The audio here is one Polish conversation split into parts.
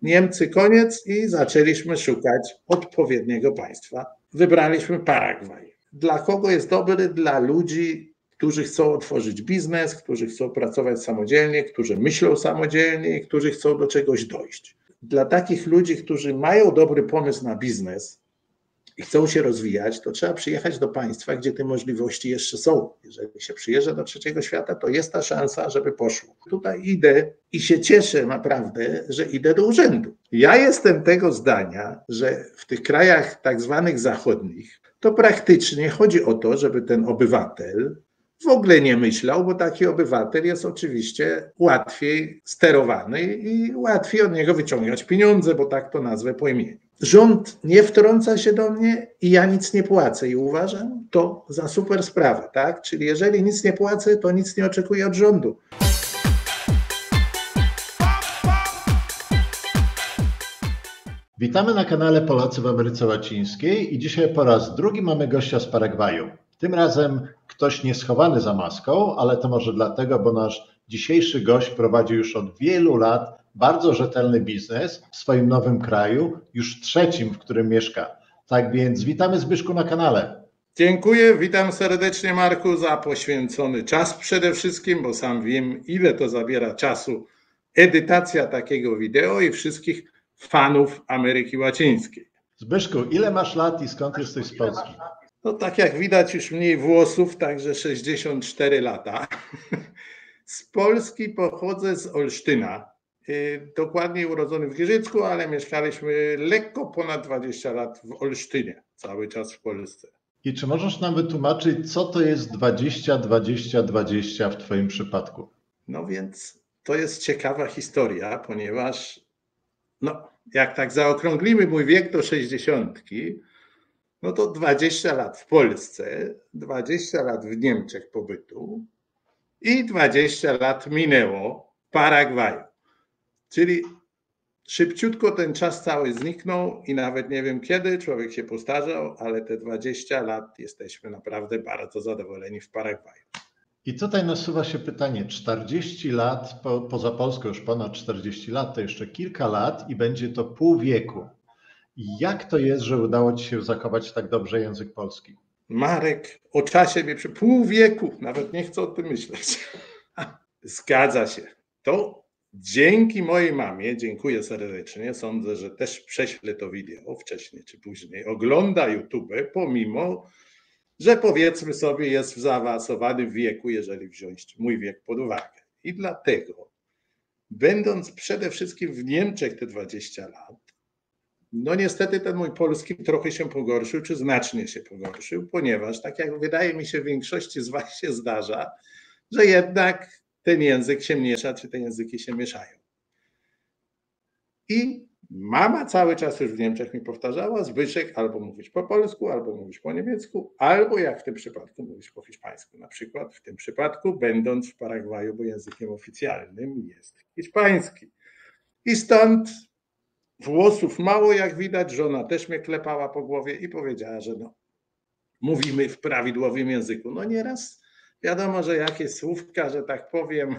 Niemcy koniec i zaczęliśmy szukać odpowiedniego państwa. Wybraliśmy Paragwaj. Dla kogo jest dobry? Dla ludzi, którzy chcą otworzyć biznes, którzy chcą pracować samodzielnie, którzy myślą samodzielnie i którzy chcą do czegoś dojść. Dla takich ludzi, którzy mają dobry pomysł na biznes i chcą się rozwijać, to trzeba przyjechać do państwa, gdzie te możliwości jeszcze są. Jeżeli się przyjeżdża do trzeciego świata, to jest ta szansa, żeby poszło. Tutaj idę i się cieszę naprawdę, że idę do urzędu. Ja jestem tego zdania, że w tych krajach tak zwanych zachodnich to praktycznie chodzi o to, żeby ten obywatel w ogóle nie myślał, bo taki obywatel jest oczywiście łatwiej sterowany i łatwiej od niego wyciągać pieniądze, bo tak to nazwę po imieniu. Rząd nie wtrąca się do mnie i ja nic nie płacę i uważam to za super sprawę, tak? Czyli jeżeli nic nie płacę, to nic nie oczekuję od rządu. Witamy na kanale Polacy w Ameryce Łacińskiej i dzisiaj po raz drugi mamy gościa z Paragwaju. Tym razem ktoś nie schowany za maską, ale to może dlatego, bo nasz dzisiejszy gość prowadzi już od wielu lat bardzo rzetelny biznes w swoim nowym kraju, już trzecim, w którym mieszka. Tak więc witamy Zbyszku na kanale. Dziękuję, witam serdecznie Marku za poświęcony czas przede wszystkim, bo sam wiem, ile to zabiera czasu edytacja takiego wideo i wszystkich fanów Ameryki Łacińskiej. Zbyszku, ile masz lat i skąd jesteś z Polski? No tak jak widać już mniej włosów, także 64 lata. Z Polski pochodzę z Olsztyna, dokładnie urodzony w Giżycku, ale mieszkaliśmy lekko ponad 20 lat w Olsztynie, cały czas w Polsce. I czy możesz nam wytłumaczyć, co to jest 20-20-20 w Twoim przypadku? No więc to jest ciekawa historia, ponieważ jak tak zaokrąglimy mój wiek do 60, no to 20 lat w Polsce, 20 lat w Niemczech pobytu i 20 lat minęło w Paragwaju. Czyli szybciutko ten czas cały zniknął i nawet nie wiem kiedy, człowiek się postarzał, ale te 20 lat jesteśmy naprawdę bardzo zadowoleni w Paragwaju. I tutaj nasuwa się pytanie, 40 lat, poza Polską już ponad 40 lat, to jeszcze kilka lat i będzie to pół wieku. Jak to jest, że udało Ci się zachować tak dobrze język polski? Marek, o czasie pół wieku, nawet nie chcę o tym myśleć. Zgadza się. To dzięki mojej mamie, dziękuję serdecznie, sądzę, że też prześlę to wideo wcześniej czy później, ogląda YouTube, pomimo że powiedzmy sobie jest w zaawansowanym wieku, jeżeli wziąć mój wiek pod uwagę. I dlatego, będąc przede wszystkim w Niemczech te 20 lat, no niestety ten mój polski trochę się pogorszył, czy znacznie się pogorszył, ponieważ tak jak wydaje mi się większości z Was się zdarza, że jednak ten język się miesza, czy te języki się mieszają. I mama cały czas już w Niemczech mi powtarzała, Zbyszek, albo mówić po polsku, albo mówić po niemiecku, albo jak w tym przypadku mówić po hiszpańsku. Na przykład w tym przypadku, będąc w Paragwaju, bo językiem oficjalnym jest hiszpański. I stąd włosów mało, jak widać, żona też mnie klepała po głowie i powiedziała, że mówimy w prawidłowym języku. No nieraz wiadomo, że jakieś słówka, że tak powiem,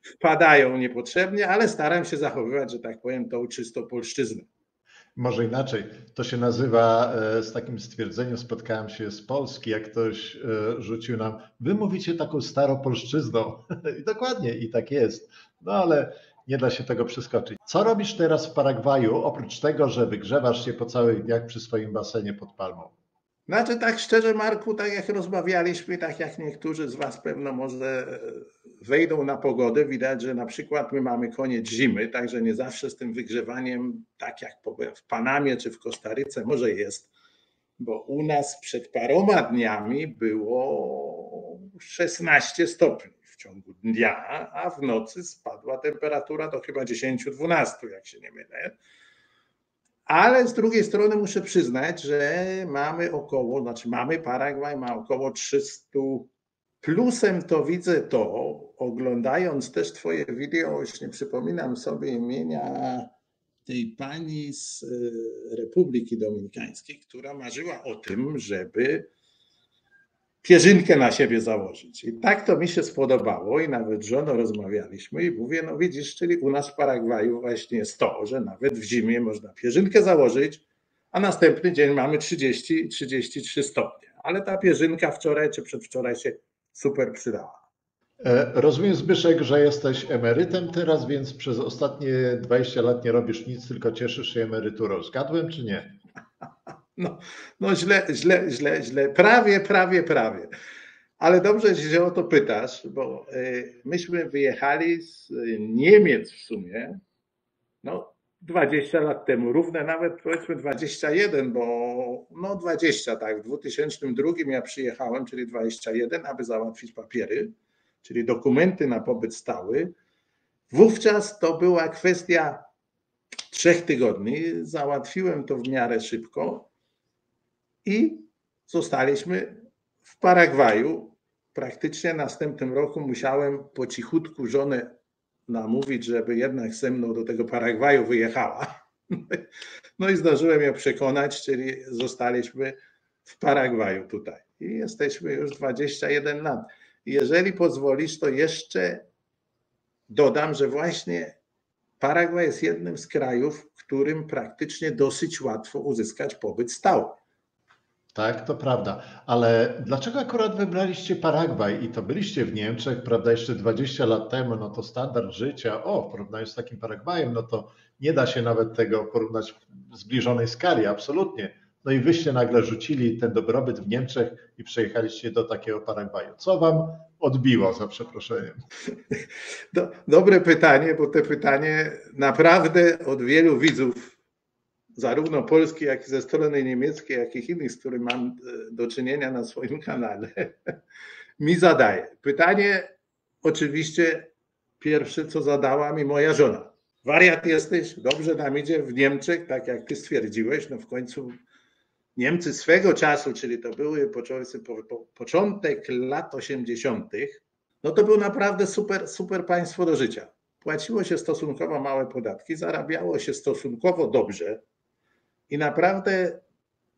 wpadają niepotrzebnie, ale staram się zachowywać, że tak powiem, tą czystą polszczyznę. Może inaczej, to się nazywa, z takim stwierdzeniem spotkałem się z Polski, jak ktoś rzucił nam, wy mówicie taką staropolszczyzną. I dokładnie, i tak jest. No ale nie da się tego przeskoczyć. Co robisz teraz w Paragwaju, oprócz tego, że wygrzewasz się po całych dniach przy swoim basenie pod palmą? Znaczy tak szczerze, Marku, tak jak rozmawialiśmy, tak jak niektórzy z Was pewno może wejdą na pogodę, widać, że na przykład my mamy koniec zimy, także nie zawsze z tym wygrzewaniem, tak jak w Panamie czy w Kostaryce może jest, bo u nas przed paroma dniami było 16 stopni w ciągu dnia, a w nocy spadła temperatura do chyba 10-12, jak się nie mylę. Ale z drugiej strony muszę przyznać, że mamy Paragwaj ma około 300, plusem to widzę to, oglądając też Twoje wideo, już nie przypominam sobie imienia tej pani z Republiki Dominikańskiej, która marzyła o tym, żeby pierzynkę na siebie założyć. I tak to mi się spodobało i nawet z żoną rozmawialiśmy i mówię, no widzisz, czyli u nas w Paragwaju właśnie jest to, że nawet w zimie można pierzynkę założyć, a następny dzień mamy 30-33 stopnie. Ale ta pierzynka wczoraj czy przedwczoraj się super przydała. Rozumiem, Zbyszek, że jesteś emerytem teraz, więc przez ostatnie 20 lat nie robisz nic, tylko cieszysz się emeryturą. Zgadłem czy nie? No źle. Prawie. Ale dobrze, że o to pytasz, bo myśmy wyjechali z Niemiec w sumie, no 20 lat temu, równe nawet powiedzmy 21, bo no 20 tak, w 2002 ja przyjechałem, czyli 21, aby załatwić papiery, czyli dokumenty na pobyt stały. Wówczas to była kwestia 3 tygodni, załatwiłem to w miarę szybko i zostaliśmy w Paragwaju. Praktycznie następnym roku musiałem po cichutku żonę namówić, żeby jednak ze mną do tego Paragwaju wyjechała. No i zdążyłem ją przekonać, czyli zostaliśmy w Paragwaju tutaj. I jesteśmy już 21 lat. Jeżeli pozwolisz, to jeszcze dodam, że właśnie Paragwaj jest jednym z krajów, w którym praktycznie dosyć łatwo uzyskać pobyt stały. Tak, to prawda. Ale dlaczego akurat wybraliście Paragwaj i to byliście w Niemczech, prawda, jeszcze 20 lat temu, no to standard życia, w porównaniu z takim Paragwajem, no to nie da się nawet tego porównać w zbliżonej skali, absolutnie. No i wyście nagle rzucili ten dobrobyt w Niemczech i przejechaliście do takiego Paragwaju. Co wam odbiło, za przeproszeniem? Dobre pytanie, bo to pytanie naprawdę od wielu widzów, zarówno polskich, jak i ze strony niemieckiej, jak i innych, z którymi mam do czynienia na swoim kanale, mi zadaje. Pytanie oczywiście pierwsze, co zadała mi moja żona. Wariat jesteś, dobrze nam idzie w Niemczech, tak jak ty stwierdziłeś, no w końcu Niemcy swego czasu, czyli to były początek lat 80., no to było naprawdę super państwo do życia. Płaciło się stosunkowo małe podatki, zarabiało się stosunkowo dobrze i naprawdę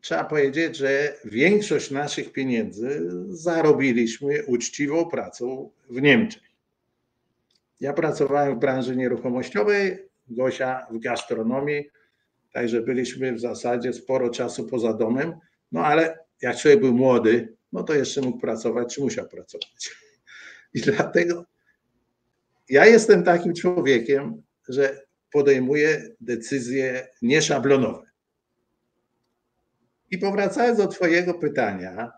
trzeba powiedzieć, że większość naszych pieniędzy zarobiliśmy uczciwą pracą w Niemczech. Ja pracowałem w branży nieruchomościowej, Gosia w gastronomii, także byliśmy w zasadzie sporo czasu poza domem, no ale jak człowiek był młody, no to jeszcze mógł pracować, czy musiał pracować. I dlatego ja jestem takim człowiekiem, że podejmuję decyzje nieszablonowe. I powracając do twojego pytania,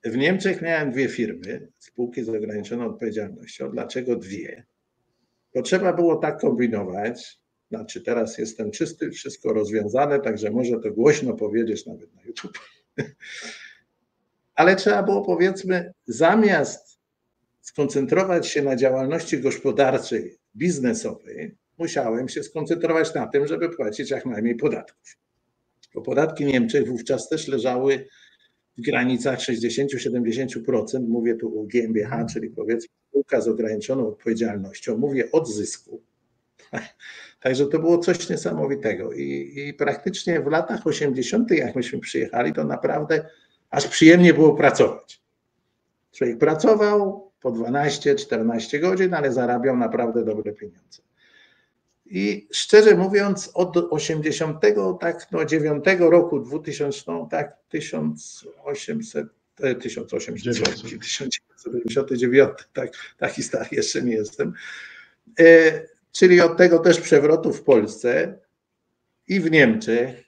w Niemczech miałem 2 firmy, spółki z ograniczoną odpowiedzialnością. Dlaczego 2? Bo trzeba było tak kombinować, znaczy teraz jestem czysty, wszystko rozwiązane, także może to głośno powiedzieć nawet na YouTube. Ale trzeba było, powiedzmy, zamiast skoncentrować się na działalności gospodarczej, biznesowej, musiałem się skoncentrować na tym, żeby płacić jak najmniej podatków. Bo podatki w Niemczech wówczas też leżały w granicach 60-70%. Mówię tu o GmbH, czyli powiedzmy spółka z ograniczoną odpowiedzialnością. Mówię od zysku. Także to było coś niesamowitego. I praktycznie w latach 80., jak myśmy przyjechali, to naprawdę aż przyjemnie było pracować. Człowiek pracował po 12-14 godzin, ale zarabiał naprawdę dobre pieniądze. I szczerze mówiąc, od 89 roku, 2000, tak, 1979, tak, taki stary jeszcze nie jestem, czyli od tego też przewrotu w Polsce i w Niemczech,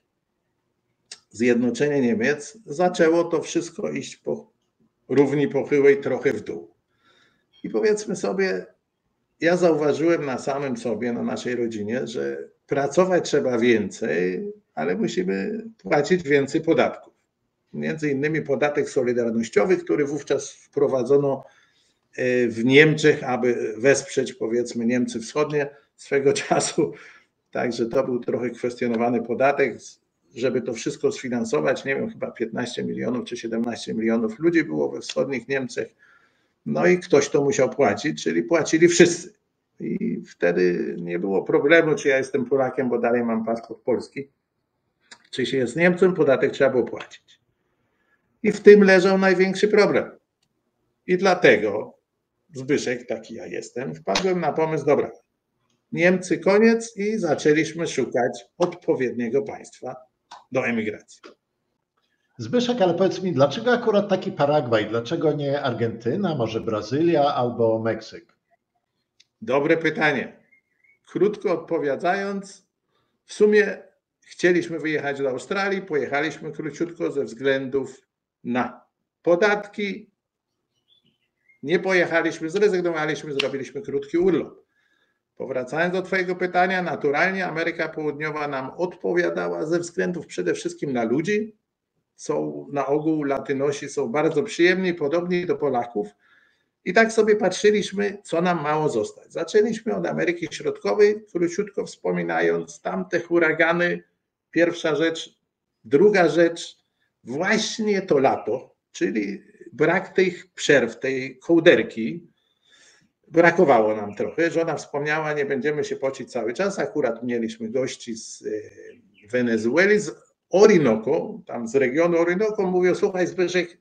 zjednoczenie Niemiec, zaczęło to wszystko iść po równi pochyłej trochę w dół. I powiedzmy sobie, ja zauważyłem na samym sobie, na naszej rodzinie, że pracować trzeba więcej, ale musimy płacić więcej podatków. Między innymi podatek solidarnościowy, który wówczas wprowadzono w Niemczech, aby wesprzeć, powiedzmy, Niemcy wschodnie swego czasu. Także to był trochę kwestionowany podatek, żeby to wszystko sfinansować. Nie wiem, chyba 15 milionów czy 17 milionów ludzi było we wschodnich Niemczech. No i ktoś to musiał płacić, czyli płacili wszyscy. I wtedy nie było problemu, czy ja jestem Polakiem, bo dalej mam paszport polski, czy się jest Niemcem, podatek trzeba było płacić. I w tym leżał największy problem. I dlatego, Zbyszek, taki ja jestem, wpadłem na pomysł, dobra, Niemcy koniec i zaczęliśmy szukać odpowiedniego państwa do emigracji. Zbyszek, ale powiedz mi, dlaczego akurat taki Paragwaj? Dlaczego nie Argentyna, może Brazylia albo Meksyk? Dobre pytanie. Krótko odpowiadając, w sumie chcieliśmy wyjechać do Australii, pojechaliśmy króciutko ze względów na podatki. Nie pojechaliśmy, zrezygnowaliśmy, zrobiliśmy krótki urlop. Powracając do twojego pytania, naturalnie Ameryka Południowa nam odpowiadała ze względów przede wszystkim na ludzi. Są na ogół Latynosi, są bardzo przyjemni, podobni do Polaków. I tak sobie patrzyliśmy, co nam mało zostać. Zaczęliśmy od Ameryki Środkowej, króciutko wspominając tamte huragany. Pierwsza rzecz. Druga rzecz, właśnie to lato, czyli brak tych przerw, tej kołderki. Brakowało nam trochę. Żona wspomniała, nie będziemy się pocić cały czas. Akurat mieliśmy gości z Wenezueli, z Orinoco, tam z regionu Orinoco. Mówią, słuchaj Zbyszek,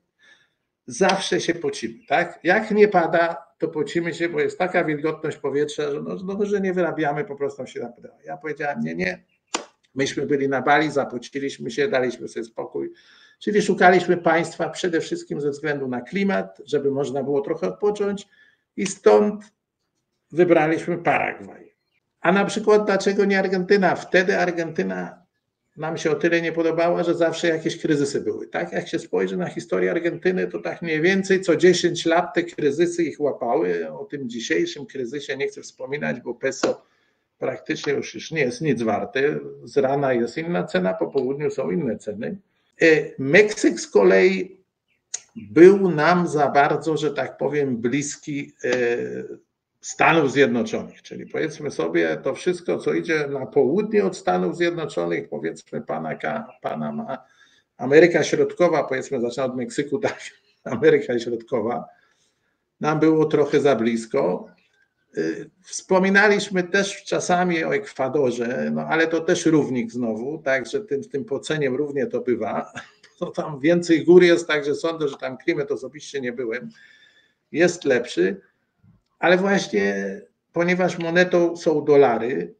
zawsze się pocimy, tak? Jak nie pada, to pocimy się, bo jest taka wilgotność powietrza, że nie wyrabiamy, po prostu się napadało. Ja powiedziałem, nie. Myśmy byli na Bali, zapociliśmy się, daliśmy sobie spokój. Czyli szukaliśmy państwa przede wszystkim ze względu na klimat, żeby można było trochę odpocząć i stąd wybraliśmy Paragwaj. A na przykład dlaczego nie Argentyna? Wtedy Argentyna nam się o tyle nie podobała, że zawsze jakieś kryzysy były. Tak jak się spojrzy na historię Argentyny, to tak mniej więcej co 10 lat te kryzysy ich łapały. O tym dzisiejszym kryzysie nie chcę wspominać, bo peso praktycznie już nie jest nic warte. Z rana jest inna cena, po południu są inne ceny. Meksyk z kolei był nam za bardzo, że tak powiem, bliski Stanów Zjednoczonych, czyli powiedzmy sobie to wszystko, co idzie na południe od Stanów Zjednoczonych, powiedzmy Panama, Ameryka Środkowa, powiedzmy zacznę od Meksyku, tak, Ameryka Środkowa, nam było trochę za blisko. Wspominaliśmy też czasami o Ekwadorze, no ale to też równik znowu, także tym poceniem równie to bywa. To tam więcej gór jest, także sądzę, że tam klimat, osobiście nie byłem, jest lepszy. Ale właśnie, ponieważ monetą są dolary,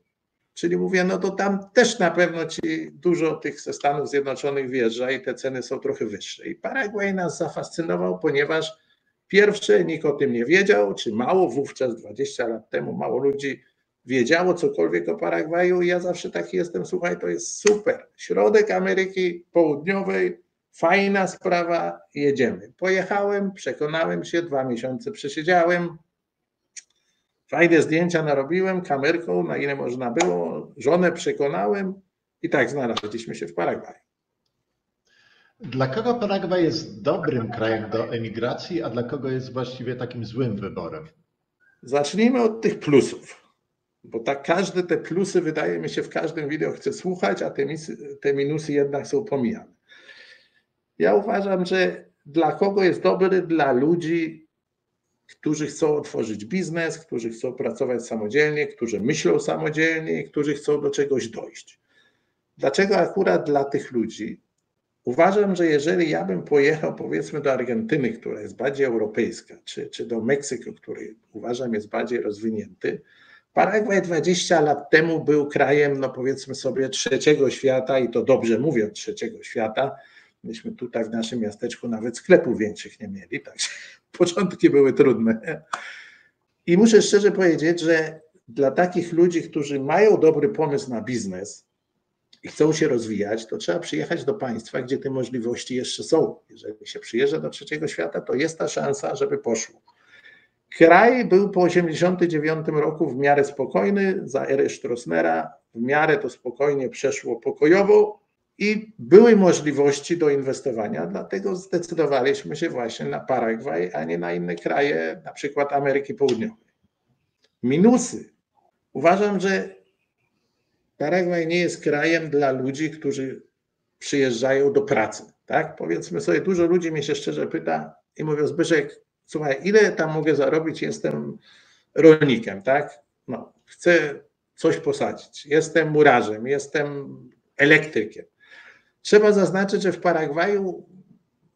czyli mówię, no to tam też na pewno ci dużo tych ze Stanów Zjednoczonych wjeżdża i te ceny są trochę wyższe. I Paragwaj nas zafascynował, ponieważ pierwsze nikt o tym nie wiedział, czy mało wówczas, 20 lat temu, mało ludzi wiedziało cokolwiek o Paragwaju i ja zawsze taki jestem, słuchaj, to jest super. Środek Ameryki Południowej, fajna sprawa, jedziemy. Pojechałem, przekonałem się, 2 miesiące przesiedziałem. Fajne zdjęcia narobiłem kamerką, na ile można było, żonę przekonałem i tak znaleźliśmy się w Paragwaju. Dla kogo Paragwaj jest dobrym krajem do emigracji, a dla kogo jest właściwie takim złym wyborem? Zacznijmy od tych plusów, bo tak każde te plusy, wydaje mi się, w każdym wideo chcę słuchać, a te minusy jednak są pomijane. Ja uważam, że dla kogo jest dobry? Dla ludzi, którzy chcą otworzyć biznes, którzy chcą pracować samodzielnie, którzy myślą samodzielnie i którzy chcą do czegoś dojść. Dlaczego akurat dla tych ludzi? Uważam, że jeżeli ja bym pojechał, powiedzmy, do Argentyny, która jest bardziej europejska, czy do Meksyku, który uważam jest bardziej rozwinięty, Paragwaj 20 lat temu był krajem, no powiedzmy sobie, trzeciego świata i to dobrze mówiąc trzeciego świata. Myśmy tutaj w naszym miasteczku nawet sklepów większych nie mieli, także początki były trudne. I muszę szczerze powiedzieć, że dla takich ludzi, którzy mają dobry pomysł na biznes i chcą się rozwijać, to trzeba przyjechać do państwa, gdzie te możliwości jeszcze są. Jeżeli się przyjeżdża do trzeciego świata, to jest ta szansa, żeby poszło. Kraj był po 1989 roku w miarę spokojny, za ery Stroessnera w miarę to spokojnie przeszło pokojowo i były możliwości do inwestowania, dlatego zdecydowaliśmy się właśnie na Paragwaj, a nie na inne kraje, na przykład Ameryki Południowej. Minusy. Uważam, że Paragwaj nie jest krajem dla ludzi, którzy przyjeżdżają do pracy. Tak? Powiedzmy sobie, dużo ludzi mnie się szczerze pyta i mówią, Zbyszek, słuchaj, ile tam mogę zarobić, jestem rolnikiem, tak? No, chcę coś posadzić, jestem murarzem, jestem elektrykiem. Trzeba zaznaczyć, że w Paragwaju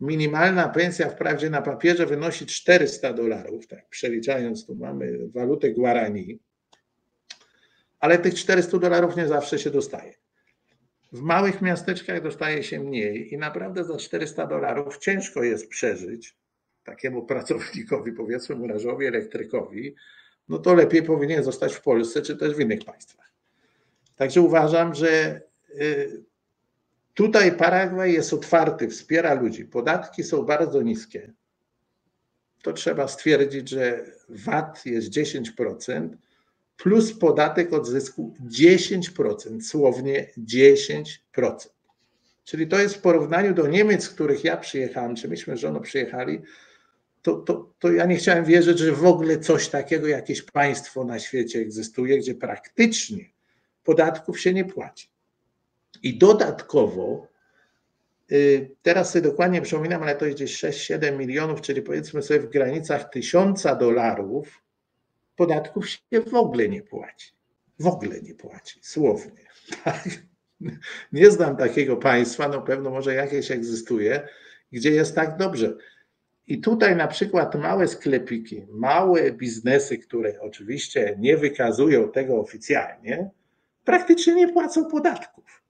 minimalna pensja wprawdzie na papierze wynosi $400, tak przeliczając, tu mamy walutę Guarani, ale tych $400 nie zawsze się dostaje. W małych miasteczkach dostaje się mniej i naprawdę za $400 ciężko jest przeżyć takiemu pracownikowi, powiedzmy murarzowi, elektrykowi, no to lepiej powinien zostać w Polsce czy też w innych państwach. Także uważam, że tutaj Paragwaj jest otwarty, wspiera ludzi. Podatki są bardzo niskie. To trzeba stwierdzić, że VAT jest 10%, plus podatek od zysku 10%, słownie 10%. Czyli to jest w porównaniu do Niemiec, z których ja przyjechałem, czy myśmy z żoną przyjechali, to ja nie chciałem wierzyć, że w ogóle coś takiego, jakieś państwo na świecie egzystuje, gdzie praktycznie podatków się nie płaci. I dodatkowo, teraz sobie dokładnie przypominam, ale to jest gdzieś 6-7 milionów, czyli powiedzmy sobie w granicach $1000, podatków się w ogóle nie płaci. W ogóle nie płaci, słownie. Tak? Nie znam takiego państwa, no pewno może jakieś egzystuje, gdzie jest tak dobrze. I tutaj na przykład małe sklepiki, małe biznesy, które oczywiście nie wykazują tego oficjalnie, praktycznie nie płacą podatków.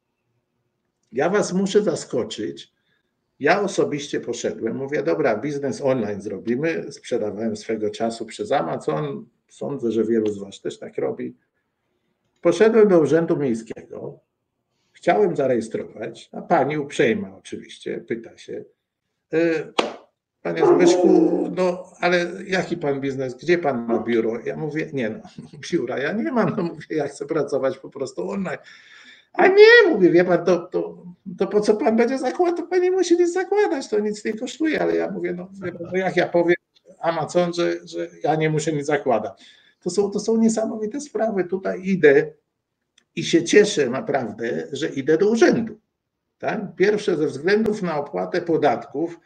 Ja was muszę zaskoczyć. Ja osobiście poszedłem, mówię, dobra, biznes online zrobimy. Sprzedawałem swego czasu przez Amazon. Sądzę, że wielu z was też tak robi. Poszedłem do Urzędu Miejskiego. Chciałem zarejestrować, a pani uprzejma oczywiście pyta się, panie Zbyszku, no ale jaki pan biznes, gdzie pan ma biuro? Ja mówię, nie no, biura ja nie mam, no mówię, ja chcę pracować po prostu online. A nie, mówię, wie pan, to po co pan będzie zakładał, to pan nie musi nic zakładać, to nic nie kosztuje, ale ja mówię, no jak ja powiem Amazon, że ja nie muszę nic zakładać. To są niesamowite sprawy, tutaj idę i się cieszę naprawdę, że idę do urzędu. Tak? Pierwsze ze względów na opłatę podatków,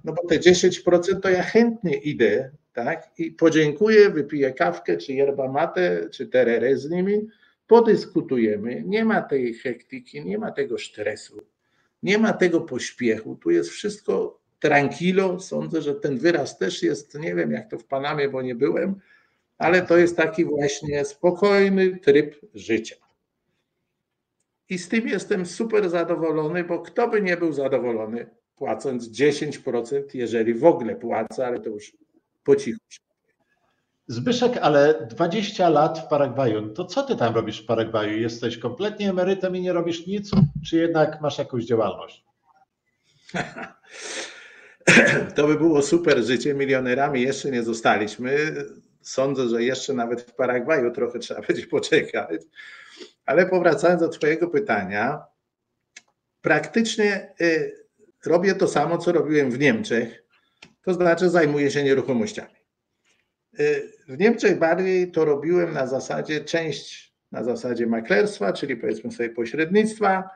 no bo te 10% to ja chętnie idę, tak? I podziękuję, wypiję kawkę, czy yerba mate, czy tererę z nimi, podyskutujemy, nie ma tej hektyki, nie ma tego stresu, nie ma tego pośpiechu, tu jest wszystko tranquilo, sądzę, że ten wyraz też jest, nie wiem jak to w Panamie, bo nie byłem, ale to jest taki właśnie spokojny tryb życia. I z tym jestem super zadowolony, bo kto by nie był zadowolony płacąc 10%, jeżeli w ogóle płacę, ale to już po cichu. Zbyszek, ale 20 lat w Paragwaju, to co ty tam robisz w Paragwaju? Jesteś kompletnie emerytem i nie robisz nic, czy jednak masz jakąś działalność? To by było super życie, milionerami jeszcze nie zostaliśmy. Sądzę, że jeszcze nawet w Paragwaju trochę trzeba będzie poczekać. Ale powracając do twojego pytania, praktycznie robię to samo, co robiłem w Niemczech, to znaczy zajmuję się nieruchomościami. W Niemczech bardziej to robiłem część na zasadzie maklerstwa, czyli powiedzmy sobie pośrednictwa,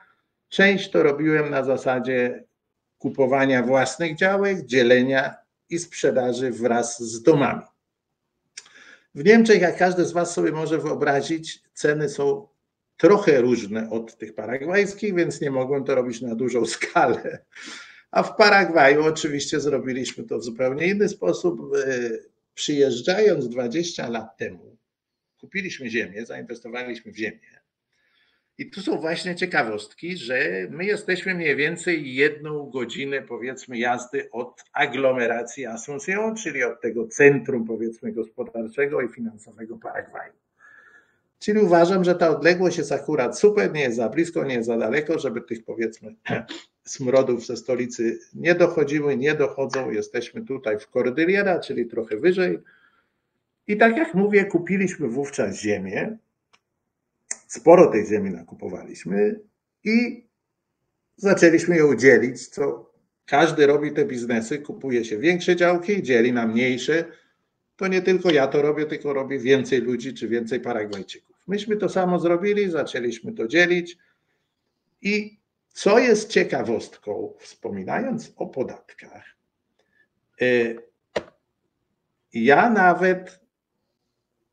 część to robiłem na zasadzie kupowania własnych działek, dzielenia i sprzedaży wraz z domami. W Niemczech, jak każdy z was sobie może wyobrazić, ceny są trochę różne od tych paragwajskich, więc nie mogłem to robić na dużą skalę. A w Paragwaju oczywiście zrobiliśmy to w zupełnie inny sposób. Przyjeżdżając 20 lat temu, kupiliśmy ziemię, zainwestowaliśmy w ziemię. I tu są właśnie ciekawostki, że my jesteśmy mniej więcej 1 godzinę, powiedzmy, jazdy od aglomeracji Asunción, czyli od tego centrum, powiedzmy, gospodarczego i finansowego Paragwaju. Czyli uważam, że ta odległość jest akurat super, nie jest za blisko, nie jest za daleko, żeby tych, powiedzmy, smrodów ze stolicy nie dochodziły, nie dochodzą. Jesteśmy tutaj w Cordillera, czyli trochę wyżej. I tak jak mówię, kupiliśmy wówczas ziemię. Sporo tej ziemi nakupowaliśmy i zaczęliśmy ją dzielić, co każdy robi te biznesy, kupuje się większe działki i dzieli na mniejsze. To nie tylko ja to robię, tylko robi więcej ludzi czy więcej Paragwajczyków. Myśmy to samo zrobili, zaczęliśmy to dzielić i co jest ciekawostką, wspominając o podatkach, ja nawet,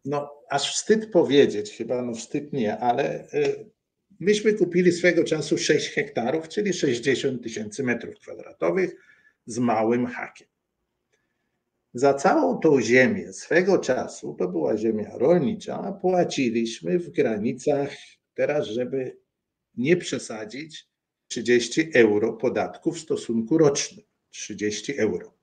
no aż wstyd powiedzieć, chyba no wstyd nie, ale myśmy kupili swego czasu 6 hektarów, czyli 60 000 metrów kwadratowych z małym hakiem. Za całą tą ziemię swego czasu, to była ziemia rolnicza, płaciliśmy w granicach, teraz żeby nie przesadzić, 30 euro podatku w stosunku rocznym. 30 euro.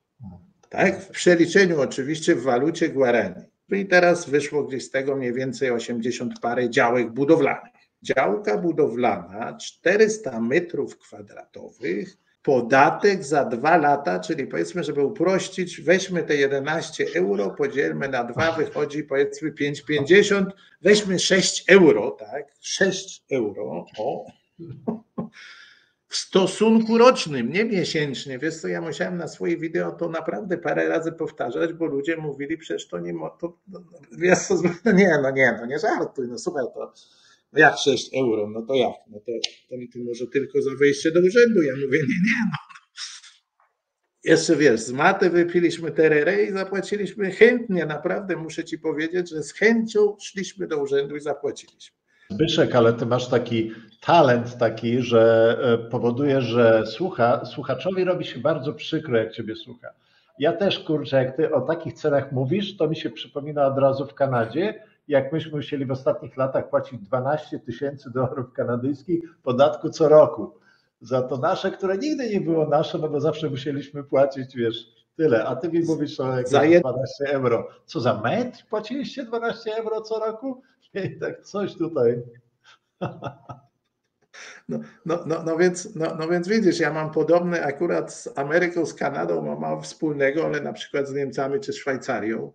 Tak? W przeliczeniu oczywiście w walucie guarani. I teraz wyszło gdzieś z tego mniej więcej 80 parę działek budowlanych. Działka budowlana 400 metrów kwadratowych, podatek za 2 lata, czyli powiedzmy, żeby uprościć, weźmy te 11 euro, podzielmy na 2, wychodzi powiedzmy 5,50, weźmy 6 euro, tak? 6 euro, w stosunku rocznym, nie miesięcznie. Wiesz co, ja musiałem na swoje wideo to naprawdę parę razy powtarzać, bo ludzie mówili, przecież to nie wiesz co, nie żartuj, no słuchaj, to jak 6 euro, no to jak? No to może tylko za wejście do urzędu. Ja mówię, nie. Jeszcze wiesz, z maty wypiliśmy tererę i zapłaciliśmy chętnie, naprawdę muszę ci powiedzieć, że z chęcią szliśmy do urzędu i zapłaciliśmy. Zbyszek, ale ty masz taki talent taki, że powoduje, że słuchaczowi robi się bardzo przykro, jak ciebie słucha. Ja też, kurczę, jak ty o takich cenach mówisz, to mi się przypomina od razu w Kanadzie, jak myśmy musieli w ostatnich latach płacić $12,000 kanadyjskich podatku co roku. Za to nasze, które nigdy nie było nasze, no bo zawsze musieliśmy płacić, wiesz, tyle. A ty mi mówisz o jakieś 12 euro. Co za metr płaciliście 12 euro co roku? I tak coś tutaj. No więc widzisz, ja mam podobne akurat z Ameryką, z Kanadą mam mało wspólnego, ale na przykład z Niemcami czy Szwajcarią,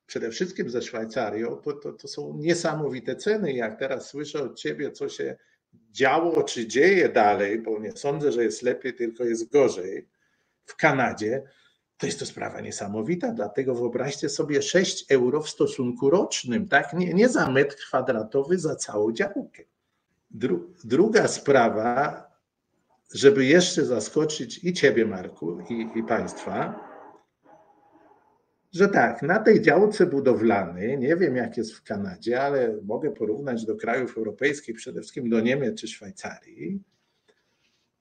przede wszystkim ze Szwajcarią, to są niesamowite ceny. Jak teraz słyszę od ciebie, co się działo czy dzieje dalej, bo nie sądzę, że jest lepiej, tylko jest gorzej w Kanadzie, to jest to sprawa niesamowita, dlatego wyobraźcie sobie 6 euro w stosunku rocznym, tak? Nie za metr kwadratowy, za całą działkę. Druga sprawa, żeby jeszcze zaskoczyć i ciebie, Marku, i państwa, że tak, na tej działce budowlanej, nie wiem jak jest w Kanadzie, ale mogę porównać do krajów europejskich, przede wszystkim do Niemiec czy Szwajcarii,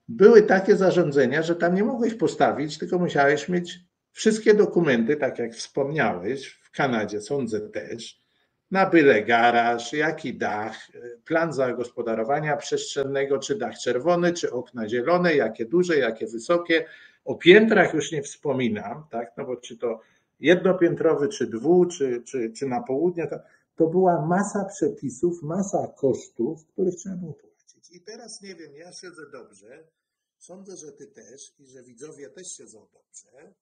były takie zarządzenia, że tam nie mogłeś postawić, tylko musiałeś mieć wszystkie dokumenty, tak jak wspomniałeś, w Kanadzie sądzę też, na byle garaż, jaki dach, plan zagospodarowania przestrzennego, czy dach czerwony, czy okna zielone, jakie duże, jakie wysokie. O piętrach już nie wspominam, tak? No bo czy to jednopiętrowy, czy czy na południe, to była masa przepisów, masa kosztów, których trzeba było płacić. I teraz nie wiem, ja siedzę dobrze, sądzę, że ty też i że widzowie też siedzą dobrze.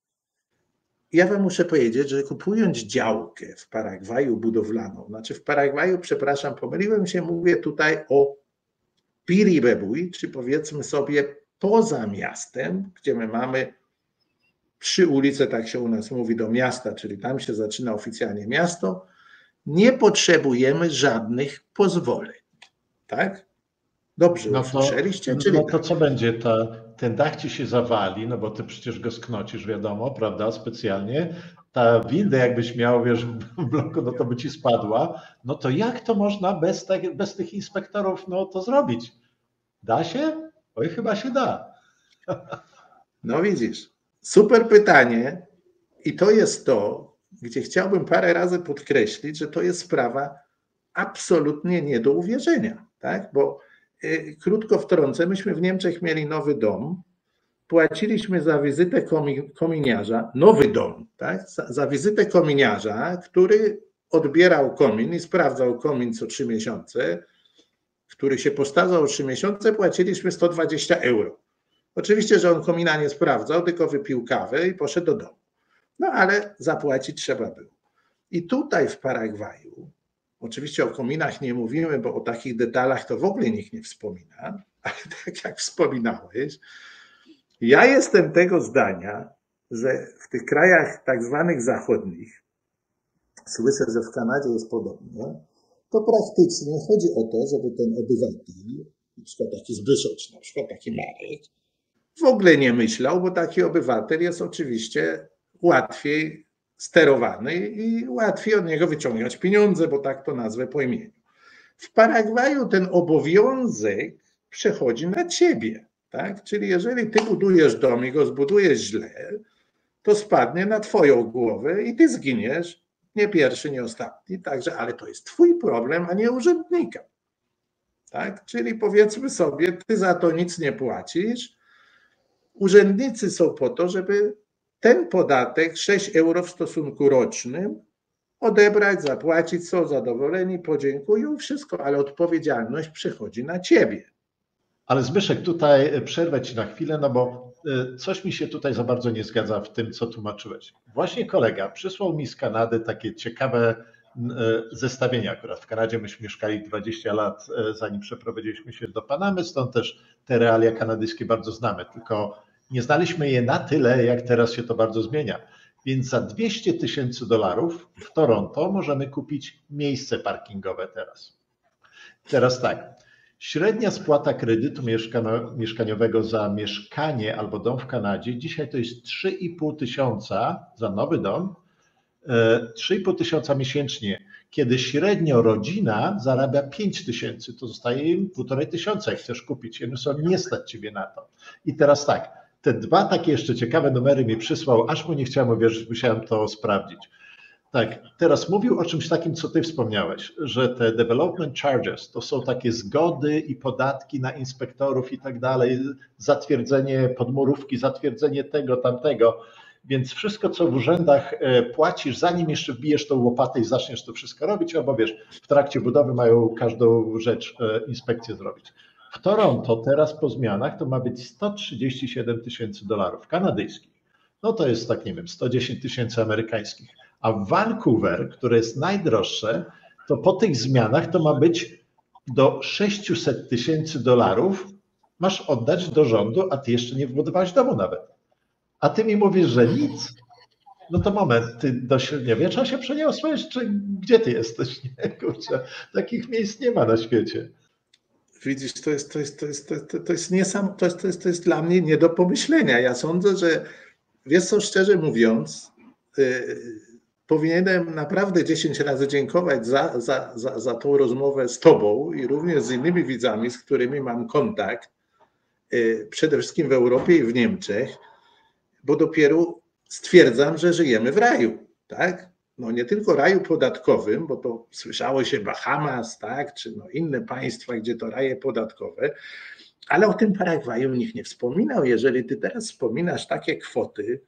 Ja wam muszę powiedzieć, że kupując działkę w Paragwaju budowlaną, znaczy w Paragwaju, przepraszam, pomyliłem się, mówię tutaj o Piribebuy, czy powiedzmy sobie poza miastem, gdzie my mamy 3 ulice, tak się u nas mówi, do miasta, czyli tam się zaczyna oficjalnie miasto, nie potrzebujemy żadnych pozwoleń, tak? Dobrze, usłyszeliście? Czyli no to co będzie? Ten dach ci się zawali, no bo ty przecież go sknocisz, wiadomo, prawda, specjalnie. Ta winda jakbyś miał, wiesz, w bloku, no to by ci spadła. No to jak to można bez tych inspektorów to zrobić? Da się? Oj, chyba się da. No widzisz, super pytanie i to jest to, gdzie chciałbym parę razy podkreślić, że to jest sprawa absolutnie nie do uwierzenia, tak? Bo krótko wtrącę, myśmy w Niemczech mieli nowy dom, płaciliśmy za wizytę kominiarza, nowy dom, tak? Za wizytę kominiarza, który odbierał komin i sprawdzał komin co 3 miesiące, który się postarzał o 3 miesiące, płaciliśmy 120 euro. Oczywiście, że on komina nie sprawdzał, tylko wypił kawę i poszedł do domu. No ale zapłacić trzeba było. I tutaj w Paragwaju, oczywiście o kominach nie mówimy, bo o takich detalach to w ogóle nikt nie wspomina, ale tak jak wspominałeś, ja jestem tego zdania, że w tych krajach tak zwanych zachodnich, słyszę, że w Kanadzie jest podobnie, to praktycznie chodzi o to, żeby ten obywatel, na przykład taki Zbyszek, czy na przykład taki Marek, w ogóle nie myślał, bo taki obywatel jest oczywiście łatwiej sterowany i łatwiej od niego wyciągać pieniądze, bo tak to nazwę po imieniu. W Paragwaju ten obowiązek przechodzi na ciebie. Tak? Czyli jeżeli ty budujesz dom i go zbudujesz źle, to spadnie na twoją głowę i ty zginiesz. Nie pierwszy, nie ostatni. Także, ale to jest twój problem, a nie urzędnika. Tak? Czyli powiedzmy sobie, ty za to nic nie płacisz. Urzędnicy są po to, żeby ten podatek 6 euro w stosunku rocznym odebrać, zapłacić, są zadowoleni, podziękują, wszystko, ale odpowiedzialność przechodzi na ciebie. Ale Zbyszek, tutaj przerwę ci na chwilę, no bo coś mi się tutaj za bardzo nie zgadza w tym, co tłumaczyłeś. Właśnie kolega przysłał mi z Kanady takie ciekawe zestawienia. Akurat w Kanadzie myśmy mieszkali 20 lat, zanim przeprowadziliśmy się do Panamy, stąd też te realia kanadyjskie bardzo znamy, tylko nie znaliśmy je na tyle, jak teraz się to bardzo zmienia. Więc za $200,000 w Toronto możemy kupić miejsce parkingowe teraz. Teraz tak, średnia spłata kredytu mieszkaniowego za mieszkanie albo dom w Kanadzie dzisiaj to jest 3,5 tysiąca za nowy dom, 3,5 tysiąca miesięcznie, kiedy średnio rodzina zarabia 5 tysięcy, to zostaje im 1,5 tysiąca, jak chcesz kupić, nie stać ciebie na to. I teraz tak, te dwa takie jeszcze ciekawe numery mi przysłał, aż mu nie chciałem uwierzyć, musiałem to sprawdzić. Tak, teraz mówił o czymś takim, co ty wspomniałeś, że te development charges to są takie zgody i podatki na inspektorów i tak dalej, zatwierdzenie podmurówki, zatwierdzenie tego, tamtego, więc wszystko, co w urzędach płacisz, zanim jeszcze wbijesz tą łopatę i zaczniesz to wszystko robić, bo wiesz, w trakcie budowy mają każdą rzecz inspekcję zrobić. W Toronto teraz po zmianach to ma być $137,000 kanadyjskich. No to jest tak, nie wiem, 110 tysięcy amerykańskich. A w Vancouver, które jest najdroższe, to po tych zmianach to ma być do $600,000 masz oddać do rządu, a ty jeszcze nie wybudowałeś domu nawet. A ty mi mówisz, że nic. No to moment, ty do średniowiecza się przeniosłeś, czy gdzie ty jesteś? Nie, kurczę, takich miejsc nie ma na świecie. Widzisz, to jest dla mnie nie do pomyślenia. Ja sądzę, że wiesz co, szczerze mówiąc, powinienem naprawdę 10 razy dziękować za tą rozmowę z tobą i również z innymi widzami, z którymi mam kontakt, przede wszystkim w Europie i w Niemczech, bo dopiero stwierdzam, że żyjemy w raju, tak? No nie tylko raju podatkowym, bo to słyszało się Bahamas, tak? Czy no inne państwa, gdzie to raje podatkowe, ale o tym Paragwaju nikt nie wspominał. Jeżeli ty teraz wspominasz takie kwoty,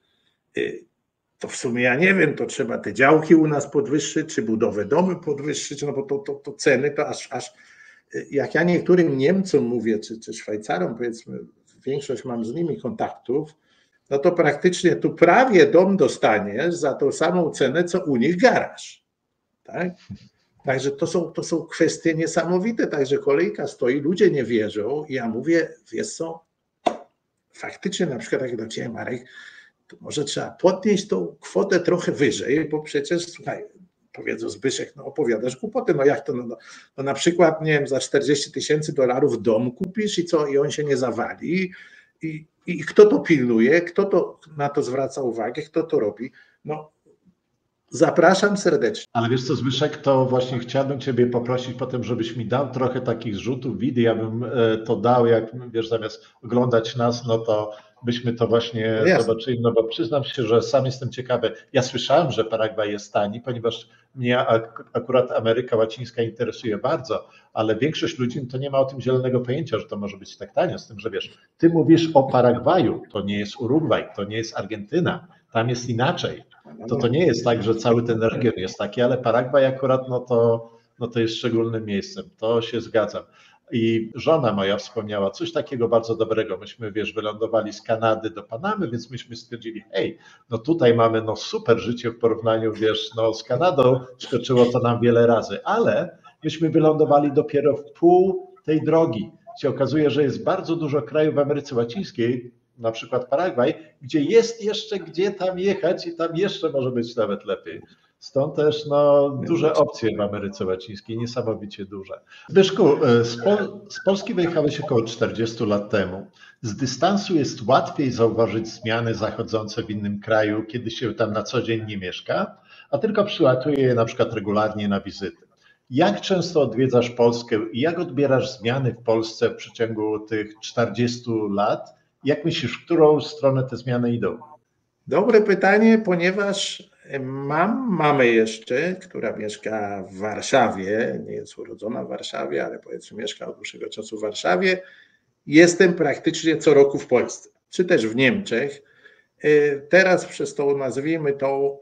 to w sumie ja nie wiem, to trzeba te działki u nas podwyższyć, czy budowę domu podwyższyć, no bo to ceny to aż jak ja niektórym Niemcom mówię, czy Szwajcarom, powiedzmy, większość mam z nimi kontaktów, no to praktycznie tu prawie dom dostaniesz za tą samą cenę, co u nich garaż. Tak? Także to są kwestie niesamowite, także kolejka stoi, ludzie nie wierzą i ja mówię, wiesz co, faktycznie na przykład jak do ciebie, Marek, to może trzeba podnieść tą kwotę trochę wyżej, bo przecież, słuchaj, powiedzą Zbyszek, no opowiadasz głupoty, no jak to, no na przykład, nie wiem, za $40,000 dom kupisz i co, i on się nie zawali i kto to pilnuje, kto to na to zwraca uwagę, kto to robi, no zapraszam serdecznie. Ale wiesz co, Zbyszek, to właśnie chciałbym ciebie poprosić potem, żebyś mi dał trochę takich zrzutów wideo, ja bym to dał, jak wiesz, zamiast oglądać nas, no to byśmy to właśnie zobaczyli, no bo przyznam się, że sam jestem ciekawy. Ja słyszałem, że Paragwaj jest tani, ponieważ mnie akurat Ameryka Łacińska interesuje bardzo, ale większość ludzi to nie ma o tym zielonego pojęcia, że to może być tak tanio, z tym, że wiesz, ty mówisz o Paragwaju, to nie jest Urugwaj, to nie jest Argentyna, tam jest inaczej. To nie jest tak, że cały ten region jest taki, ale Paragwaj akurat no to jest szczególnym miejscem, to się zgadzam. I żona moja wspomniała coś takiego bardzo dobrego. Myśmy, wiesz, wylądowali z Kanady do Panamy, więc myśmy stwierdzili, hej, no tutaj mamy no super życie w porównaniu, wiesz, no z Kanadą skoczyło to nam wiele razy, ale myśmy wylądowali dopiero w pół tej drogi. Się okazuje, że jest bardzo dużo krajów w Ameryce Łacińskiej, na przykład Paragwaj, gdzie jest jeszcze gdzie tam jechać i tam jeszcze może być nawet lepiej. Stąd też no, duże opcje w Ameryce Łacińskiej, niesamowicie duże. Zbyszku, z Polski wyjechałeś około 40 lat temu. Z dystansu jest łatwiej zauważyć zmiany zachodzące w innym kraju, kiedy się tam na co dzień nie mieszka, a tylko przylatuje je na przykład regularnie na wizyty. Jak często odwiedzasz Polskę i jak odbierasz zmiany w Polsce w przeciągu tych 40 lat? Jak myślisz, w którą stronę te zmiany idą? Dobre pytanie, ponieważ mam mamę jeszcze, która mieszka w Warszawie, nie jest urodzona w Warszawie, ale powiedzmy mieszka od dłuższego czasu w Warszawie. Jestem praktycznie co roku w Polsce, czy też w Niemczech. Teraz przez tą, nazwijmy tą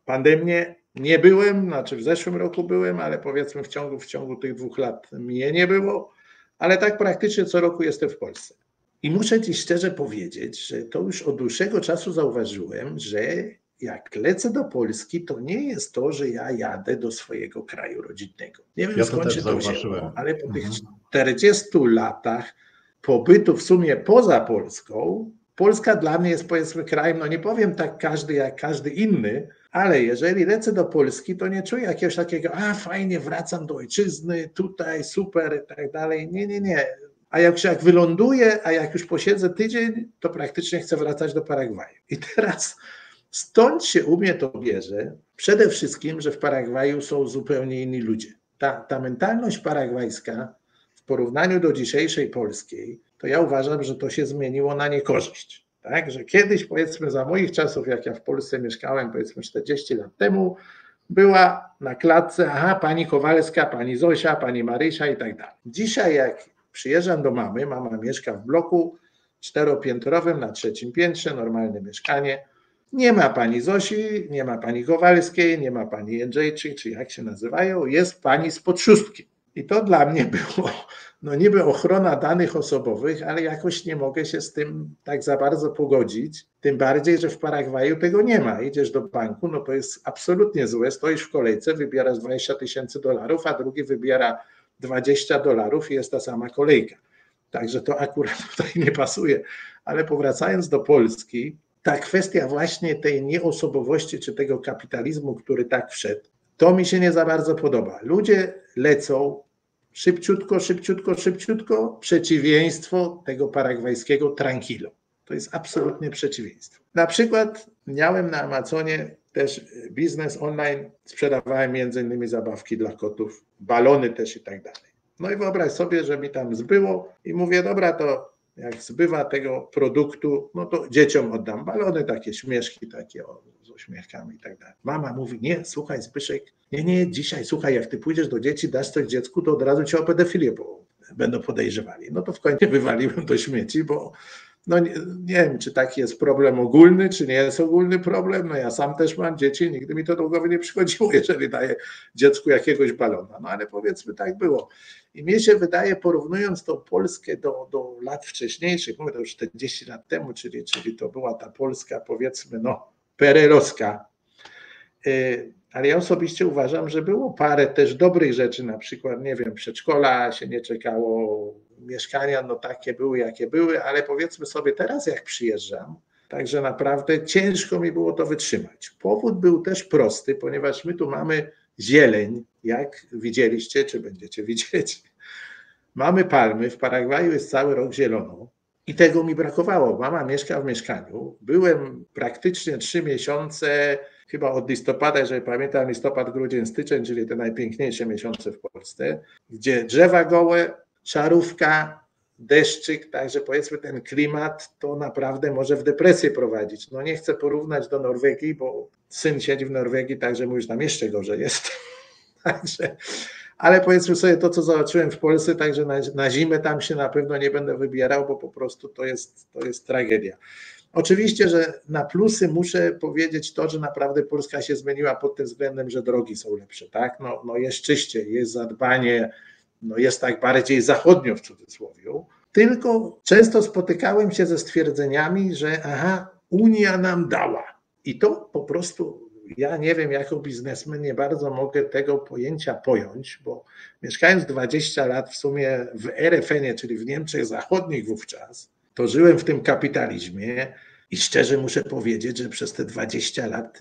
pandemię, nie byłem, znaczy w zeszłym roku byłem, ale powiedzmy w ciągu tych 2 lat mnie nie było, ale tak praktycznie co roku jestem w Polsce. I muszę Ci szczerze powiedzieć, że to już od dłuższego czasu zauważyłem, że jak lecę do Polski, to nie jest to, że ja jadę do swojego kraju rodzinnego. Nie wiem, skąd się to wzięło, ale po tych 40 latach pobytu w sumie poza Polską, Polska dla mnie jest, powiedzmy, krajem, no nie powiem tak każdy jak każdy inny, ale jeżeli lecę do Polski, to nie czuję jakiegoś takiego, fajnie, wracam do ojczyzny, tutaj super i tak dalej. Nie. A jak wyląduję, a jak już posiedzę tydzień, to praktycznie chcę wracać do Paragwaju. I teraz stąd się u mnie to bierze, przede wszystkim, że w Paragwaju są zupełnie inni ludzie. Ta mentalność paragwajska w porównaniu do dzisiejszej polskiej, to ja uważam, że to się zmieniło na niekorzyść. Tak? Że kiedyś, powiedzmy za moich czasów, jak ja w Polsce mieszkałem, powiedzmy 40 lat temu, była na klatce, pani Kowalska, pani Zosia, pani Marysia i tak dalej. Dzisiaj jak przyjeżdżam do mamy, mama mieszka w bloku 4-piętrowym na 3. piętrze, normalne mieszkanie. Nie ma pani Zosi, nie ma pani Kowalskiej, nie ma pani Jędrzejczyk, czy jak się nazywają, jest pani spod 6. I to dla mnie było, no niby ochrona danych osobowych, ale jakoś nie mogę się z tym tak za bardzo pogodzić. Tym bardziej, że w Paragwaju tego nie ma. Idziesz do banku, no to jest absolutnie złe. Stoisz w kolejce, wybierasz $20,000, a drugi wybiera $20 i jest ta sama kolejka. Także to akurat tutaj nie pasuje. Ale powracając do Polski, ta kwestia właśnie tej nieosobowości czy tego kapitalizmu, który tak wszedł, to mi się nie za bardzo podoba. Ludzie lecą szybciutko, przeciwieństwo tego paragwajskiego tranquilo. To jest absolutnie przeciwieństwo. Na przykład miałem na Amazonie też biznes online, sprzedawałem między innymi zabawki dla kotów, balony też i tak dalej. No i wyobraź sobie, że mi tam zbyło i mówię, dobra, to jak zbywa tego produktu, no to dzieciom oddam balony, takie śmieszki, takie z uśmiechami i tak dalej. Mama mówi, nie, słuchaj Zbyszek, nie, dzisiaj słuchaj, jak ty pójdziesz do dzieci, dasz coś dziecku, to od razu cię o pedofilię będą podejrzewali. No to w końcu wywaliłem do śmieci, bo no nie wiem, czy taki jest problem ogólny, czy nie jest ogólny problem. No ja sam też mam dzieci, nigdy mi to do głowy nie przychodziło, jeżeli daję dziecku jakiegoś balona. No ale powiedzmy tak było. I mnie się wydaje, porównując tą Polskę do lat wcześniejszych, mówię to już 40 lat temu, czyli to była ta Polska, powiedzmy, no perelowska. Ale ja osobiście uważam, że było parę też dobrych rzeczy, na przykład, nie wiem, przedszkola się nie czekało, mieszkania no takie były, jakie były, ale powiedzmy sobie teraz jak przyjeżdżam, także naprawdę ciężko mi było to wytrzymać. Powód był też prosty, ponieważ my tu mamy zieleń, jak widzieliście, czy będziecie widzieć. Mamy palmy, w Paragwaju jest cały rok zielono i tego mi brakowało. Mama mieszka w mieszkaniu, byłem praktycznie 3 miesiące, chyba od listopada, jeżeli pamiętam, listopad, grudzień, styczeń, czyli te najpiękniejsze miesiące w Polsce, gdzie drzewa gołe, szarówka, deszczyk, także powiedzmy ten klimat to naprawdę może w depresję prowadzić. No nie chcę porównać do Norwegii, bo syn siedzi w Norwegii, także mówisz, tam jeszcze gorzej jest. Także, ale powiedzmy sobie to, co zobaczyłem w Polsce, także na zimę tam się na pewno nie będę wybierał, bo po prostu to jest tragedia. Oczywiście, że na plusy muszę powiedzieć to, że naprawdę Polska się zmieniła pod tym względem, że drogi są lepsze, tak? No jest czyściej, jest zadbanie, no jest tak bardziej zachodnio w cudzysłowie. Tylko często spotykałem się ze stwierdzeniami, że Unia nam dała. I to po prostu ja nie wiem, jako biznesmen nie bardzo mogę tego pojęcia pojąć, bo mieszkając 20 lat w sumie w RFN-ie, czyli w Niemczech Zachodnich wówczas, to żyłem w tym kapitalizmie i szczerze muszę powiedzieć, że przez te 20 lat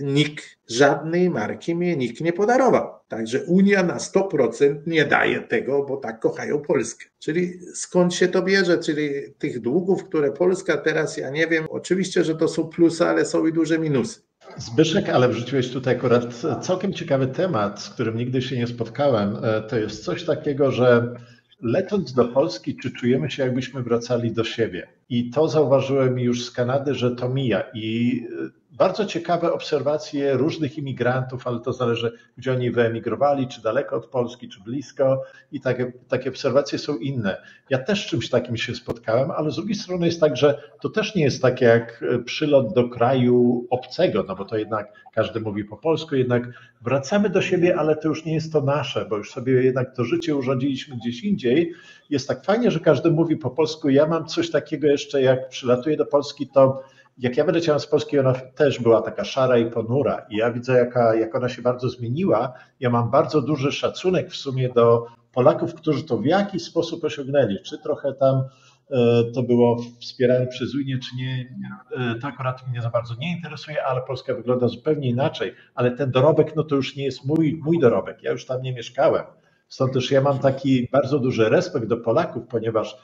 żadnej marki mnie nikt nie podarował. Także Unia na 100% nie daje tego, bo tak kochają Polskę. Czyli skąd się to bierze? Czyli tych długów, które Polska teraz, ja nie wiem, oczywiście, że to są plusy, ale są i duże minusy. Zbyszek, ale wrzuciłeś tutaj akurat całkiem ciekawy temat, z którym nigdy się nie spotkałem. To jest coś takiego, że lecąc do Polski, czy czujemy się, jakbyśmy wracali do siebie? I to zauważyłem już z Kanady, że to mija. I bardzo ciekawe obserwacje różnych imigrantów, ale to zależy, gdzie oni wyemigrowali, czy daleko od Polski, czy blisko. I takie obserwacje są inne. Ja też z czymś takim się spotkałem, ale z drugiej strony jest tak, że to też nie jest tak jak przylot do kraju obcego, no bo to jednak każdy mówi po polsku, jednak wracamy do siebie, ale to już nie jest to nasze, bo już sobie jednak to życie urządziliśmy gdzieś indziej. Jest tak fajnie, że każdy mówi po polsku. Ja mam coś takiego jeszcze, jak przylatuję do Polski, to jak ja wyleciałem z Polski, ona też była taka szara i ponura i ja widzę, jak ona się bardzo zmieniła. Ja mam bardzo duży szacunek w sumie do Polaków, którzy to w jakiś sposób osiągnęli, czy trochę tam to było wspierane przez Unię, czy nie, to akurat mnie za bardzo nie interesuje, ale Polska wygląda zupełnie inaczej, ale ten dorobek, no to już nie jest mój dorobek, ja już tam nie mieszkałem, stąd też ja mam taki bardzo duży respekt do Polaków, ponieważ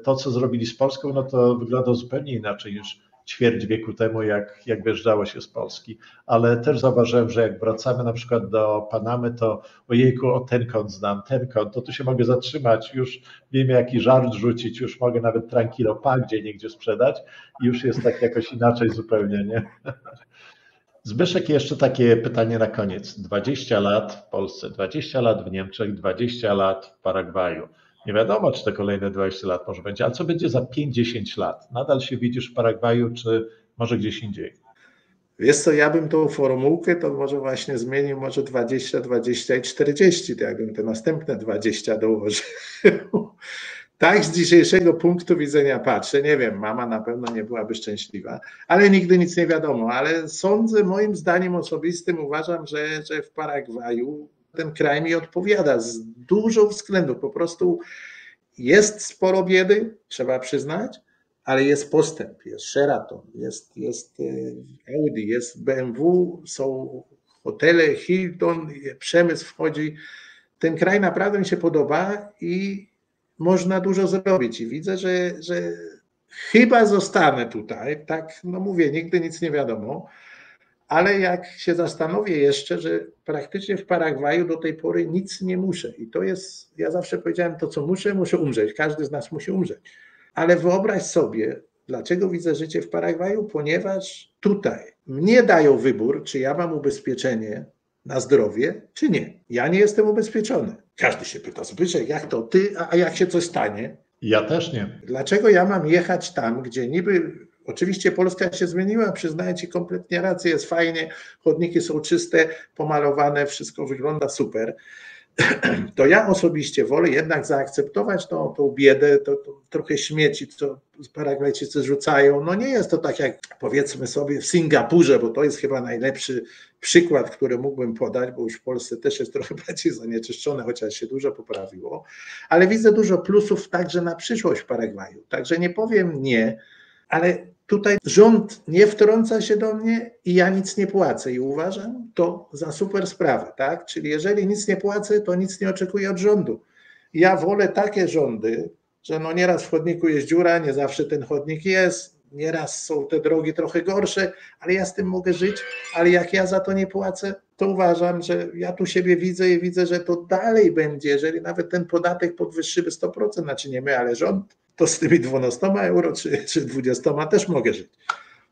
to co zrobili z Polską, no to wygląda zupełnie inaczej niż ćwierć wieku temu, jak wyjeżdżało się z Polski, ale też zauważyłem, że jak wracamy na przykład do Panamy, to ojejku, o ten kąt znam, ten kąt, to tu się mogę zatrzymać, już wiem jaki żart rzucić, już mogę nawet tranquilo gdzie sprzedać i już jest tak jakoś inaczej zupełnie, nie? Zbyszek, jeszcze takie pytanie na koniec. 20 lat w Polsce, 20 lat w Niemczech, 20 lat w Paragwaju. Nie wiadomo, czy te kolejne 20 lat może będzie, a co będzie za 5-10 lat? Nadal się widzisz w Paragwaju, czy może gdzieś indziej? Wiesz co, ja bym tą formułkę to może właśnie zmienił, może 20, 20 i 40, to jakbym te następne 20 dołożył. Tak z dzisiejszego punktu widzenia patrzę, nie wiem, mama na pewno nie byłaby szczęśliwa, ale nigdy nic nie wiadomo, ale sądzę, moim zdaniem osobistym uważam, że w Paragwaju ten kraj mi odpowiada z dużo względów, po prostu jest sporo biedy, trzeba przyznać, ale jest postęp, jest Sheraton, jest Audi, jest BMW, są hotele, Hilton, przemysł wchodzi. Ten kraj naprawdę mi się podoba i można dużo zrobić i widzę, że chyba zostanę tutaj, tak, no mówię, nigdy nic nie wiadomo, ale jak się zastanowię jeszcze, że praktycznie w Paragwaju do tej pory nic nie muszę i to jest, ja zawsze powiedziałem, to co muszę umrzeć, każdy z nas musi umrzeć, ale wyobraź sobie, dlaczego widzę życie w Paragwaju, ponieważ tutaj mnie dają wybór, czy ja mam ubezpieczenie na zdrowie, czy nie. Ja nie jestem ubezpieczony. Każdy się pyta, Zbyszek, jak to ty, a jak się coś stanie? Ja też nie. Dlaczego ja mam jechać tam, gdzie niby, oczywiście Polska się zmieniła, przyznaję ci kompletnie rację, jest fajnie, chodniki są czyste, pomalowane, wszystko wygląda super. To ja osobiście wolę jednak zaakceptować tą biedę, to trochę śmieci, co Paragwajczycy rzucają. No nie jest to tak jak powiedzmy sobie w Singapurze, bo to jest chyba najlepszy przykład, który mógłbym podać, bo już w Polsce też jest trochę bardziej zanieczyszczone, chociaż się dużo poprawiło, ale widzę dużo plusów także na przyszłość w Paragwaju. Także nie powiem nie, ale tutaj rząd nie wtrąca się do mnie i ja nic nie płacę i uważam to za super sprawę, tak? Czyli jeżeli nic nie płacę, to nic nie oczekuję od rządu. Ja wolę takie rządy, że no nieraz w chodniku jest dziura, nie zawsze ten chodnik jest, nieraz są te drogi trochę gorsze, ale ja z tym mogę żyć, ale jak ja za to nie płacę, to uważam, że ja tu siebie widzę i widzę, że to dalej będzie, jeżeli nawet ten podatek podwyższymy 100%, znaczy nie my, ale rząd, to z tymi 12 euro czy 20 też mogę żyć.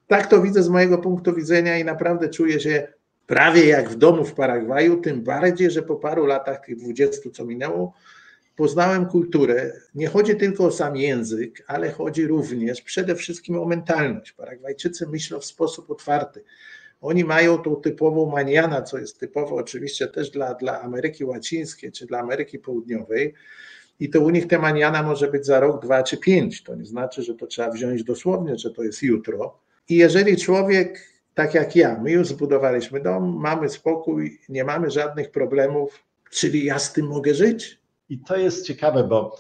Tak to widzę z mojego punktu widzenia i naprawdę czuję się prawie jak w domu w Paragwaju, tym bardziej, że po paru latach, tych 20 co minęło, poznałem kulturę. Nie chodzi tylko o sam język, ale chodzi również przede wszystkim o mentalność. Paragwajczycy myślą w sposób otwarty. Oni mają tą typową maniana, co jest typowo oczywiście też dla Ameryki Łacińskiej czy dla Ameryki Południowej. I to u nich te maniana może być za rok, 2 czy 5. To nie znaczy, że to trzeba wziąć dosłownie, że to jest jutro. I jeżeli człowiek, tak jak ja, my już zbudowaliśmy dom, mamy spokój, nie mamy żadnych problemów, czyli ja z tym mogę żyć. I to jest ciekawe, bo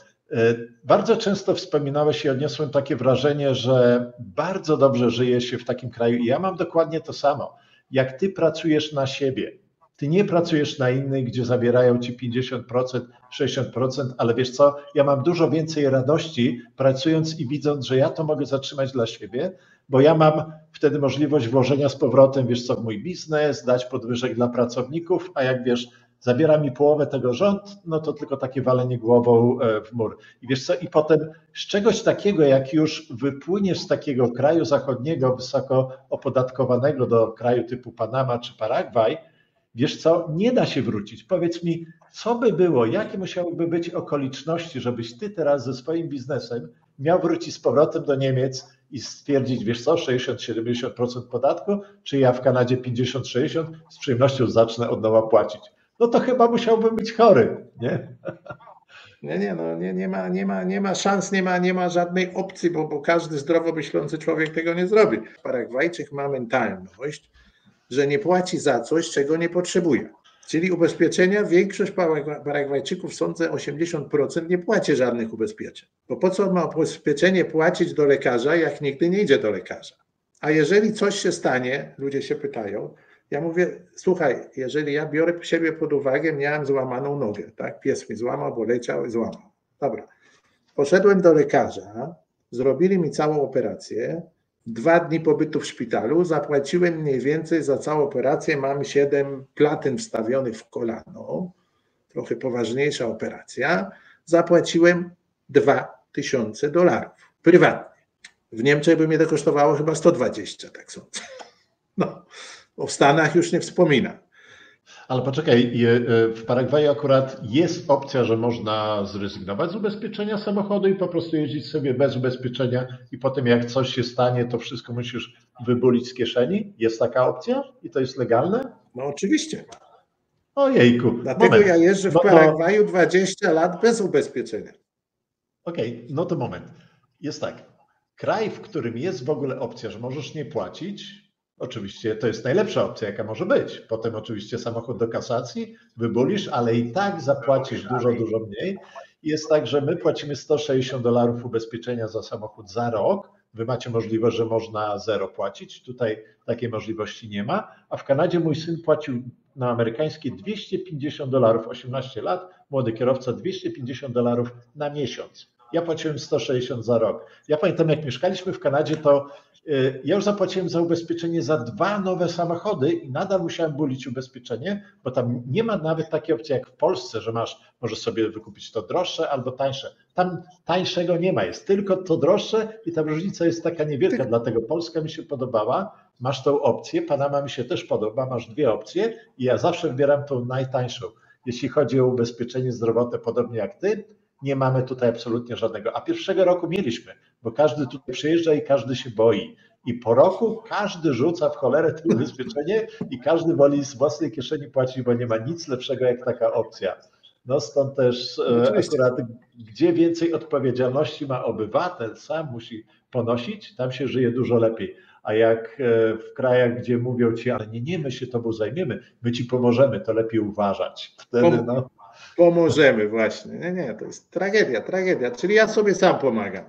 bardzo często wspominałeś i odniosłem takie wrażenie, że bardzo dobrze żyje się w takim kraju i ja mam dokładnie to samo. Jak ty pracujesz na siebie, ty nie pracujesz na innych, gdzie zabierają ci 50%, 60%, ale wiesz co, ja mam dużo więcej radości pracując i widząc, że ja to mogę zatrzymać dla siebie, bo ja mam wtedy możliwość włożenia z powrotem, wiesz co, w mój biznes, dać podwyżek dla pracowników, a jak wiesz, zabiera mi połowę tego rząd, no to tylko takie walenie głową w mur. I wiesz co, i potem z czegoś takiego, jak już wypłyniesz z takiego kraju zachodniego, wysoko opodatkowanego do kraju typu Panama czy Paragwaj, wiesz co, nie da się wrócić. Powiedz mi, co by było, jakie musiałyby być okoliczności, żebyś ty teraz ze swoim biznesem miał wrócić z powrotem do Niemiec i stwierdzić, wiesz co, 60-70% podatku, czy ja w Kanadzie 50-60%, z przyjemnością zacznę od nowa płacić. No to chyba musiałbym być chory, nie? Nie ma szans, nie ma żadnej opcji, bo każdy zdrowo myślący człowiek tego nie zrobi. Paragwajczyk ma mentalność, że nie płaci za coś, czego nie potrzebuje. Czyli ubezpieczenia, większość Paragwajczyków, sądzę 80%, nie płaci żadnych ubezpieczeń. Bo po co ma ubezpieczenie płacić do lekarza, jak nigdy nie idzie do lekarza? A jeżeli coś się stanie, ludzie się pytają, ja mówię, słuchaj, jeżeli ja biorę siebie pod uwagę, miałem złamaną nogę, tak? Pies mi złamał, bo leciał i złamał. Dobra. Poszedłem do lekarza, zrobili mi całą operację, 2 dni pobytu w szpitalu, zapłaciłem mniej więcej za całą operację, mam 7 platyn wstawionych w kolano, trochę poważniejsza operacja, zapłaciłem $2000 prywatnie. W Niemczech by mnie to kosztowało chyba 120, tak sądzę. No, o Stanach już nie wspominam. Ale poczekaj, w Paragwaju akurat jest opcja, że można zrezygnować z ubezpieczenia samochodu i po prostu jeździć sobie bez ubezpieczenia i potem jak coś się stanie, to wszystko musisz wybulić z kieszeni? Jest taka opcja i to jest legalne? No oczywiście. Ojejku. Dlatego ja jeżdżę w Paragwaju 20 lat bez ubezpieczenia. Okej, no to moment. Jest tak. Kraj, w którym jest w ogóle opcja, że możesz nie płacić, oczywiście to jest najlepsza opcja, jaka może być. Potem oczywiście samochód do kasacji, wybulisz, ale i tak zapłacisz dużo mniej. Jest tak, że my płacimy $160 ubezpieczenia za samochód za rok. Wy macie możliwość, że można 0 płacić. Tutaj takiej możliwości nie ma. A w Kanadzie mój syn płacił na amerykańskie $250, 18 lat, młody kierowca $250 na miesiąc. Ja płaciłem 160 za rok. Ja pamiętam, jak mieszkaliśmy w Kanadzie, to ja już zapłaciłem za ubezpieczenie za 2 nowe samochody i nadal musiałem bulić ubezpieczenie, bo tam nie ma nawet takiej opcji jak w Polsce, że możesz sobie wykupić to droższe albo tańsze. Tam tańszego nie ma, jest tylko to droższe i ta różnica jest taka niewielka, dlatego Polska mi się podobała. Masz tą opcję, Panama mi się też podoba, masz 2 opcje i ja zawsze wybieram tą najtańszą. Jeśli chodzi o ubezpieczenie zdrowotne, podobnie jak ty, nie mamy tutaj absolutnie żadnego. A pierwszego roku mieliśmy, bo każdy tutaj przyjeżdża i każdy się boi. I po roku każdy rzuca w cholerę to ubezpieczenie i każdy woli z własnej kieszeni płacić, bo nie ma nic lepszego jak taka opcja. No stąd też akurat gdzie więcej odpowiedzialności ma obywatel, sam musi ponosić, tam się żyje dużo lepiej. A jak w krajach, gdzie mówią ci, ale nie, my się tobą zajmiemy, my ci pomożemy, to lepiej uważać. Wtedy Pomożemy właśnie. Nie, to jest tragedia. Czyli ja sobie sam pomagam.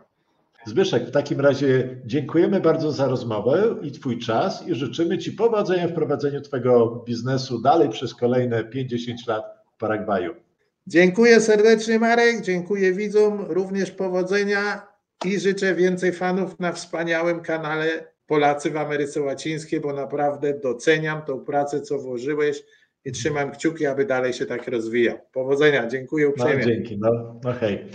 Zbyszek, w takim razie dziękujemy bardzo za rozmowę i twój czas i życzymy ci powodzenia w prowadzeniu twojego biznesu dalej przez kolejne 50 lat w Paragwaju. Dziękuję serdecznie, Marek, dziękuję widzom, również powodzenia i życzę więcej fanów na wspaniałym kanale Polacy w Ameryce Łacińskiej, bo naprawdę doceniam tą pracę, co włożyłeś i trzymam kciuki, aby dalej się tak rozwijał. Powodzenia, dziękuję uprzejmie. No, dzięki, no hej.